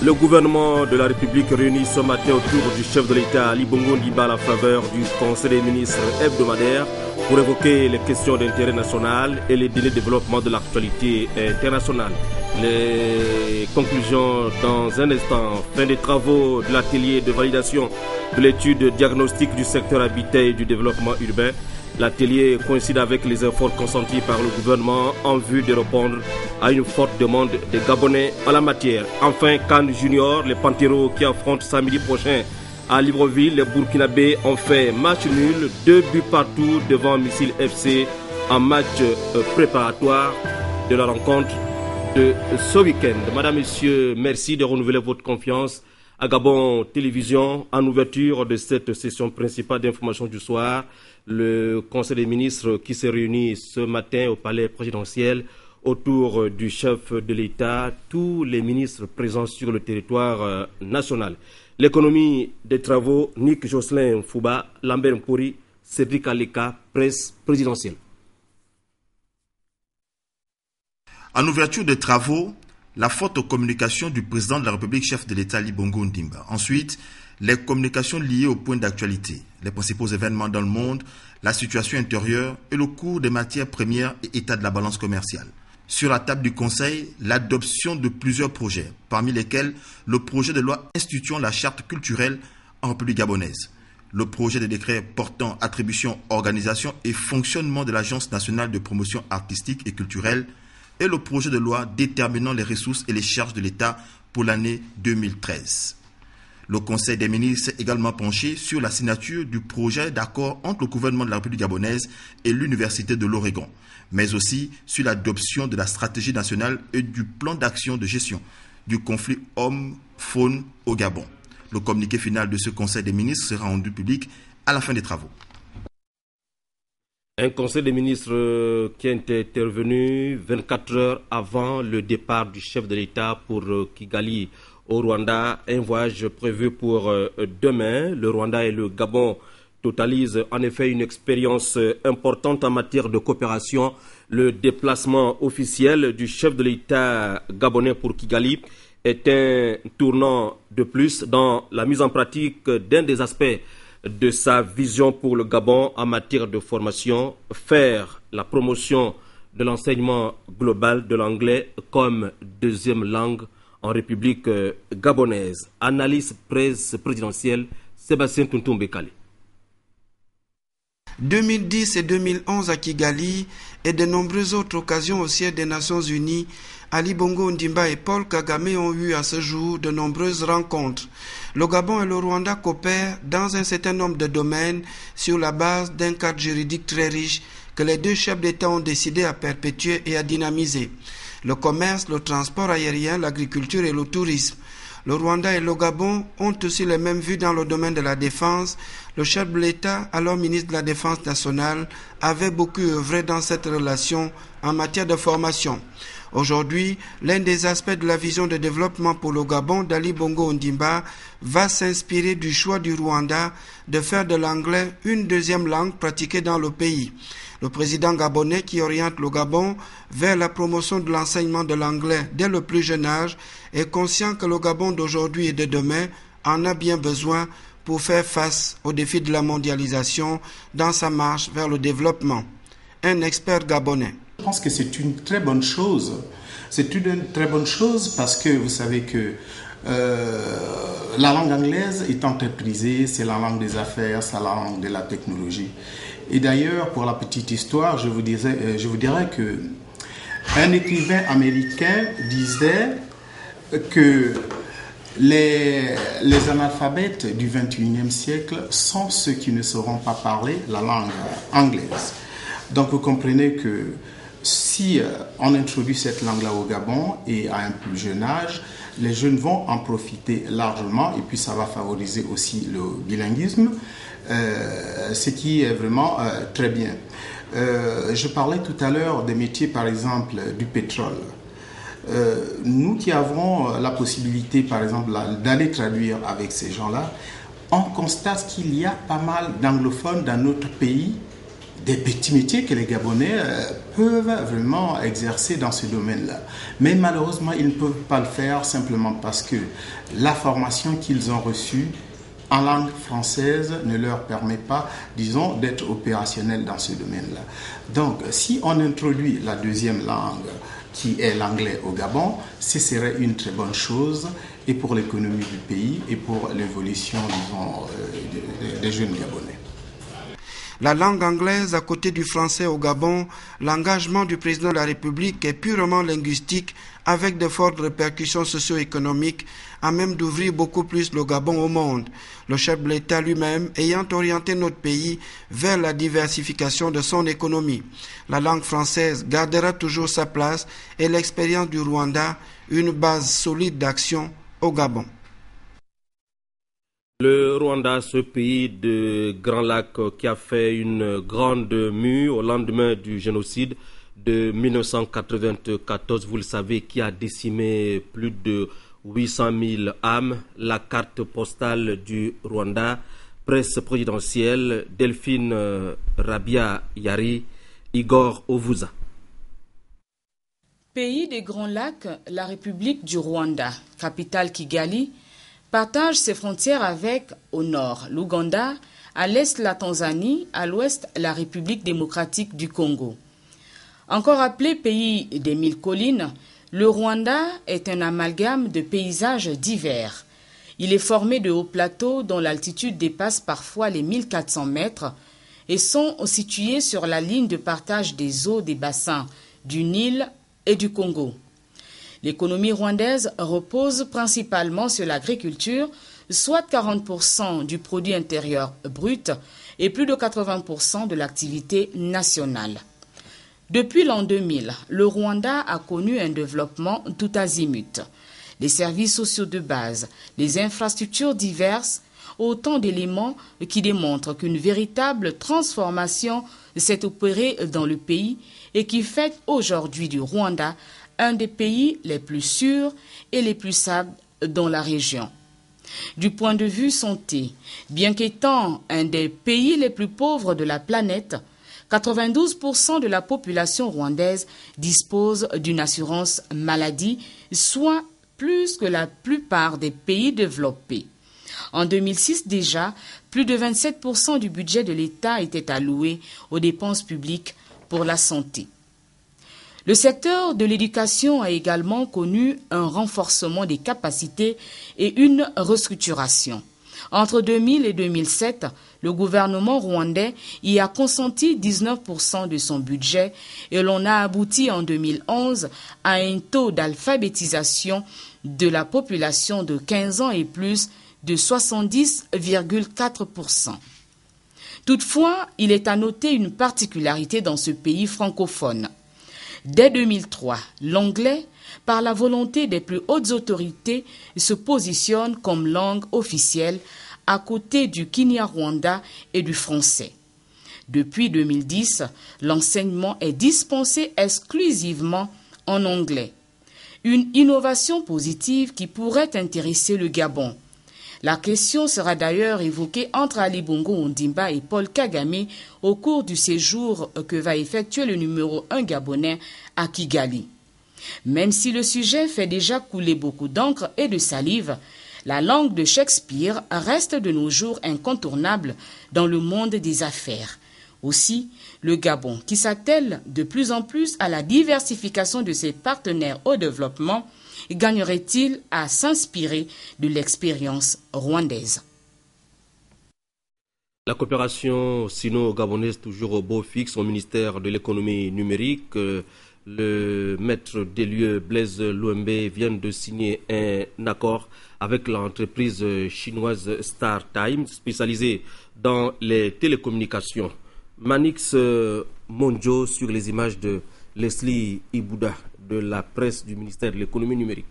Le gouvernement de la République réunit ce matin autour du chef de l'État Ali Bongo Ondimba à la faveur du Conseil des ministres hebdomadaire pour évoquer les questions d'intérêt national et les délais de développement de l'actualité internationale. Les conclusions dans un instant. Fin des travaux de l'atelier de validation de l'étude diagnostique du secteur habitat et du développement urbain. L'atelier coïncide avec les efforts consentis par le gouvernement en vue de répondre à une forte demande des Gabonais en la matière. Enfin, Cannes Junior, les Panteros qui affrontent samedi prochain à Libreville, les Burkinabés ont fait match nul, 2 buts partout devant Missile FC en match préparatoire de la rencontre de ce week-end. Madame, Messieurs, merci de renouveler votre confiance à Gabon Télévision en ouverture de cette session principale d'information du soir. Le Conseil des ministres qui s'est réuni ce matin au palais présidentiel autour du chef de l'État, tous les ministres présents sur le territoire national. L'économie des travaux, Nick Jocelyn Fouba, Lambert Mpori, Cédric Aleka, presse présidentielle. En ouverture des travaux, la forte communication du président de la République, chef de l'État, Ali Bongo Ondimba. Ensuite, les communications liées aux points d'actualité, les principaux événements dans le monde, la situation intérieure et le cours des matières premières et état de la balance commerciale. Sur la table du Conseil, l'adoption de plusieurs projets, parmi lesquels le projet de loi instituant la charte culturelle en République gabonaise, le projet de décret portant attribution, organisation et fonctionnement de l'Agence nationale de promotion artistique et culturelle et le projet de loi déterminant les ressources et les charges de l'État pour l'année 2013. Le Conseil des ministres s'est également penché sur la signature du projet d'accord entre le gouvernement de la République gabonaise et l'Université de l'Oregon, mais aussi sur l'adoption de la stratégie nationale et du plan d'action de gestion du conflit homme-faune au Gabon. Le communiqué final de ce Conseil des ministres sera rendu public à la fin des travaux. Un conseil des ministres qui est intervenu 24 heures avant le départ du chef de l'État pour Kigali au Rwanda. Un voyage prévu pour demain. Le Rwanda et le Gabon totalisent en effet une expérience importante en matière de coopération. Le déplacement officiel du chef de l'État gabonais pour Kigali est un tournant de plus dans la mise en pratique d'un des aspects de sa vision pour le Gabon en matière de formation, faire la promotion de l'enseignement global de l'anglais comme deuxième langue en République gabonaise. Analyse presse présidentielle, Sébastien Tuntumbekali. 2010 et 2011 à Kigali et de nombreuses autres occasions au siège des Nations Unies, Ali Bongo Ondimba et Paul Kagame ont eu à ce jour de nombreuses rencontres. Le Gabon et le Rwanda coopèrent dans un certain nombre de domaines sur la base d'un cadre juridique très riche que les deux chefs d'État ont décidé à perpétuer et à dynamiser. Le commerce, le transport aérien, l'agriculture et le tourisme. Le Rwanda et le Gabon ont aussi les mêmes vues dans le domaine de la défense. Le chef de l'État, alors ministre de la Défense nationale, avait beaucoup œuvré dans cette relation en matière de formation. Aujourd'hui, l'un des aspects de la vision de développement pour le Gabon d'Ali Bongo Ondimba va s'inspirer du choix du Rwanda de faire de l'anglais une deuxième langue pratiquée dans le pays. Le président gabonais qui oriente le Gabon vers la promotion de l'enseignement de l'anglais dès le plus jeune âge est conscient que le Gabon d'aujourd'hui et de demain en a bien besoin pour faire face aux défis de la mondialisation dans sa marche vers le développement. Un expert gabonais. Je pense que c'est une très bonne chose. C'est une très bonne chose parce que vous savez que la langue anglaise est entreprisée, c'est la langue des affaires, c'est la langue de la technologie. Et d'ailleurs, pour la petite histoire, je vous dirais que un écrivain américain disait que les analphabètes du 21e siècle sont ceux qui ne sauront pas parler la langue anglaise. Donc vous comprenez que si on introduit cette langue-là au Gabon et à un plus jeune âge, les jeunes vont en profiter largement et puis ça va favoriser aussi le bilinguisme, ce qui est vraiment très bien. Je parlais tout à l'heure des métiers, par exemple, du pétrole. Nous qui avons la possibilité, par exemple, d'aller traduire avec ces gens-là, on constate qu'il y a pas mal d'anglophones dans notre pays des petits métiers que les Gabonais peuvent vraiment exercer dans ce domaine-là. Mais malheureusement, ils ne peuvent pas le faire simplement parce que la formation qu'ils ont reçue en langue française ne leur permet pas, disons, d'être opérationnels dans ce domaine-là. Donc, si on introduit la deuxième langue, qui est l'anglais au Gabon, ce serait une très bonne chose et pour l'économie du pays et pour l'évolution, disons, des jeunes Gabonais. La langue anglaise à côté du français au Gabon, l'engagement du président de la République est purement linguistique avec de fortes répercussions socio-économiques à même d'ouvrir beaucoup plus le Gabon au monde. Le chef de l'État lui-même ayant orienté notre pays vers la diversification de son économie. La langue française gardera toujours sa place et l'expérience du Rwanda, une base solide d'action au Gabon. Le Rwanda, ce pays de Grand Lac qui a fait une grande mue au lendemain du génocide de 1994, vous le savez, qui a décimé plus de 800 000 âmes. La carte postale du Rwanda, presse présidentielle, Delphine Rabia Yari, Igor Ovuza. Pays des Grands Lacs, la République du Rwanda, capitale Kigali, partage ses frontières avec, au nord, l'Ouganda, à l'est la Tanzanie, à l'ouest la République démocratique du Congo. Encore appelé pays des 1000 collines, le Rwanda est un amalgame de paysages divers. Il est formé de hauts plateaux dont l'altitude dépasse parfois les 1400 mètres et sont situés sur la ligne de partage des eaux des bassins du Nil et du Congo. L'économie rwandaise repose principalement sur l'agriculture, soit 40% du produit intérieur brut et plus de 80% de l'activité nationale. Depuis l'an 2000, le Rwanda a connu un développement tout azimut. Les services sociaux de base, les infrastructures diverses, autant d'éléments qui démontrent qu'une véritable transformation s'est opérée dans le pays et qui fait aujourd'hui du Rwanda un des pays les plus sûrs et les plus stables dans la région. Du point de vue santé, bien qu'étant un des pays les plus pauvres de la planète, 92% de la population rwandaise dispose d'une assurance maladie, soit plus que la plupart des pays développés. En 2006 déjà, plus de 27% du budget de l'État était alloué aux dépenses publiques pour la santé. Le secteur de l'éducation a également connu un renforcement des capacités et une restructuration. Entre 2000 et 2007, le gouvernement rwandais y a consenti 19% de son budget et l'on a abouti en 2011 à un taux d'alphabétisation de la population de 15 ans et plus de 70,4%. Toutefois, il est à noter une particularité dans ce pays francophone. Dès 2003, l'anglais, par la volonté des plus hautes autorités, se positionne comme langue officielle à côté du Kinyarwanda et du français. Depuis 2010, l'enseignement est dispensé exclusivement en anglais. Une innovation positive qui pourrait intéresser le Gabon. La question sera d'ailleurs évoquée entre Ali Bongo Ondimba et Paul Kagame au cours du séjour que va effectuer le numéro 1 gabonais à Kigali. Même si le sujet fait déjà couler beaucoup d'encre et de salive, la langue de Shakespeare reste de nos jours incontournable dans le monde des affaires. Aussi, le Gabon, qui s'attelle de plus en plus à la diversification de ses partenaires au développement, gagnerait-il à s'inspirer de l'expérience rwandaise? La coopération sino-gabonaise toujours au beau fixe au ministère de l'économie numérique. Le maître des lieux Blaise Louembe vient de signer un accord avec l'entreprise chinoise StarTime spécialisée dans les télécommunications. Manix Monjo sur les images de Leslie Ibouda de la presse du ministère de l'économie numérique.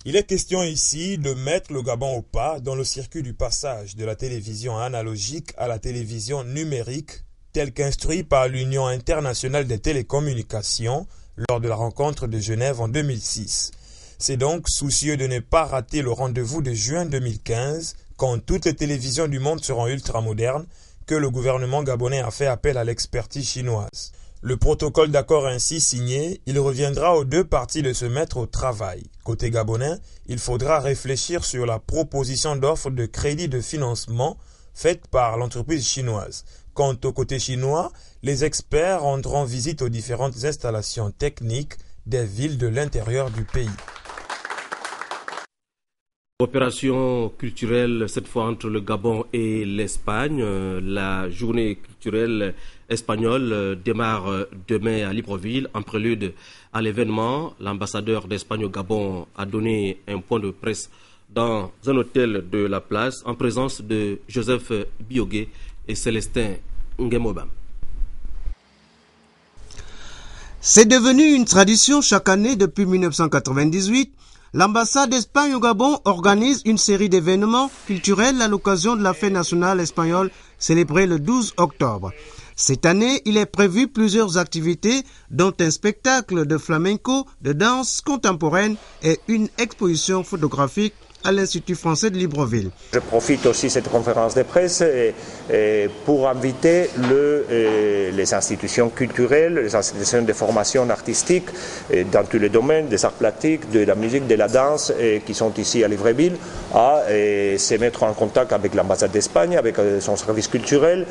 Il est question ici de mettre le Gabon au pas dans le circuit du passage de la télévision analogique à la télévision numérique, tel qu'instruit par l'Union internationale des télécommunications lors de la rencontre de Genève en 2006. C'est donc soucieux de ne pas rater le rendez-vous de juin 2015, quand toutes les télévisions du monde seront ultramodernes, que le gouvernement gabonais a fait appel à l'expertise chinoise. Le protocole d'accord ainsi signé, il reviendra aux deux parties de se mettre au travail. Côté gabonais, il faudra réfléchir sur la proposition d'offre de crédit de financement faite par l'entreprise chinoise. Quant au côté chinois, les experts rendront visite aux différentes installations techniques des villes de l'intérieur du pays. Opération culturelle, cette fois entre le Gabon et l'Espagne. La journée culturelle espagnole démarre demain à Libreville. En prélude à l'événement, l'ambassadeur d'Espagne au Gabon a donné un point de presse dans un hôtel de la place en présence de Joseph Biogué et Célestin Nguemobam. C'est devenu une tradition chaque année depuis 1998. L'ambassade d'Espagne au Gabon organise une série d'événements culturels à l'occasion de la fête nationale espagnole célébrée le 12 octobre. Cette année, il est prévu plusieurs activités, dont un spectacle de flamenco, de danse contemporaine et une exposition photographique à l'Institut français de Libreville. Je profite aussi de cette conférence de presse pour inviter les institutions culturelles, les institutions de formation artistique dans tous les domaines, des arts plastiques, de la musique, de la danse, qui sont ici à Libreville, à se mettre en contact avec l'ambassade d'Espagne, avec son service culturel,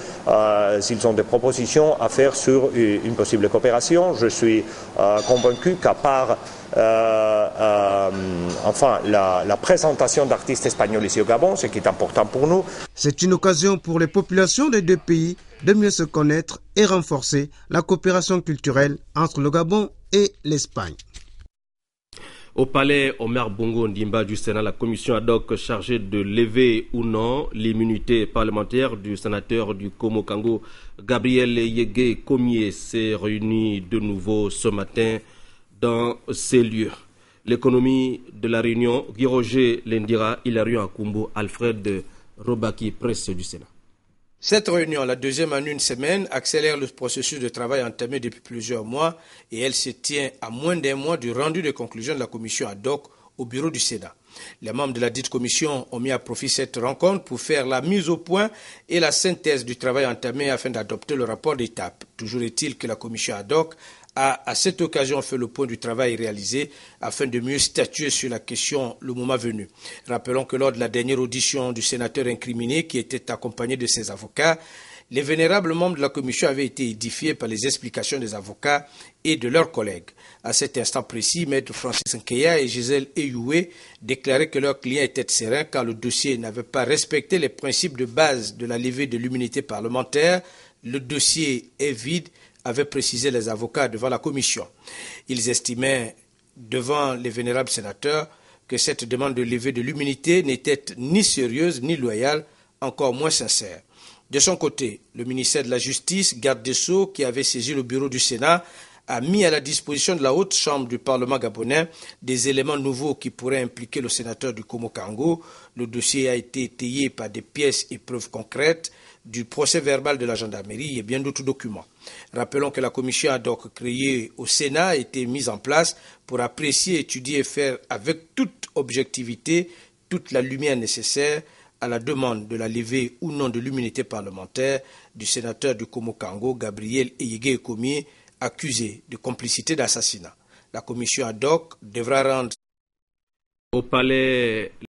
s'ils ont des propositions à faire sur une possible coopération. Je suis convaincu qu'à part la présentation d'artistes espagnols ici au Gabon, ce qui est important pour nous. C'est une occasion pour les populations des deux pays de mieux se connaître et renforcer la coopération culturelle entre le Gabon et l'Espagne. Au palais Omer Bongo Ndimba du Sénat, la commission ad hoc chargée de lever ou non l'immunité parlementaire du sénateur du Komo-Kango, Gabriel Yégué Komié, s'est réunie de nouveau ce matin dans ces lieux. L'économie de la réunion, Guy Roger Lendira, Hilarion Akumbo, Alfred Robaki, presse du Sénat. Cette réunion, la deuxième en une semaine, accélère le processus de travail entamé depuis plusieurs mois et elle se tient à moins d'un mois du rendu de conclusion de la commission ad hoc au bureau du Sénat. Les membres de la dite commission ont mis à profit cette rencontre pour faire la mise au point et la synthèse du travail entamé afin d'adopter le rapport d'étape. Toujours est-il que la commission ad hoc a à cette occasion fait le point du travail réalisé afin de mieux statuer sur la question le moment venu. Rappelons que lors de la dernière audition du sénateur incriminé qui était accompagné de ses avocats, les vénérables membres de la commission avaient été édifiés par les explications des avocats et de leurs collègues. À cet instant précis, Maître Francis Nkeya et Gisèle Eyoué déclaraient que leur client était serein car le dossier n'avait pas respecté les principes de base de la levée de l'immunité parlementaire. Le dossier est vide, avaient précisé les avocats devant la commission. Ils estimaient devant les vénérables sénateurs que cette demande de levée de l'immunité n'était ni sérieuse ni loyale, encore moins sincère. De son côté, le ministère de la Justice, garde des Sceaux, qui avait saisi le bureau du Sénat, a mis à la disposition de la haute chambre du Parlement gabonais des éléments nouveaux qui pourraient impliquer le sénateur du Komo-Kango. Le dossier a été étayé par des pièces et preuves concrètes, du procès verbal de la gendarmerie et bien d'autres documents. Rappelons que la commission ad hoc créée au Sénat a été mise en place pour apprécier, étudier et faire avec toute objectivité toute la lumière nécessaire à la demande de la levée ou non de l'immunité parlementaire du sénateur du Komo-Kango, Gabriel Yégué Komié, accusé de complicité d'assassinat. La commission ad hoc devra rendre au palais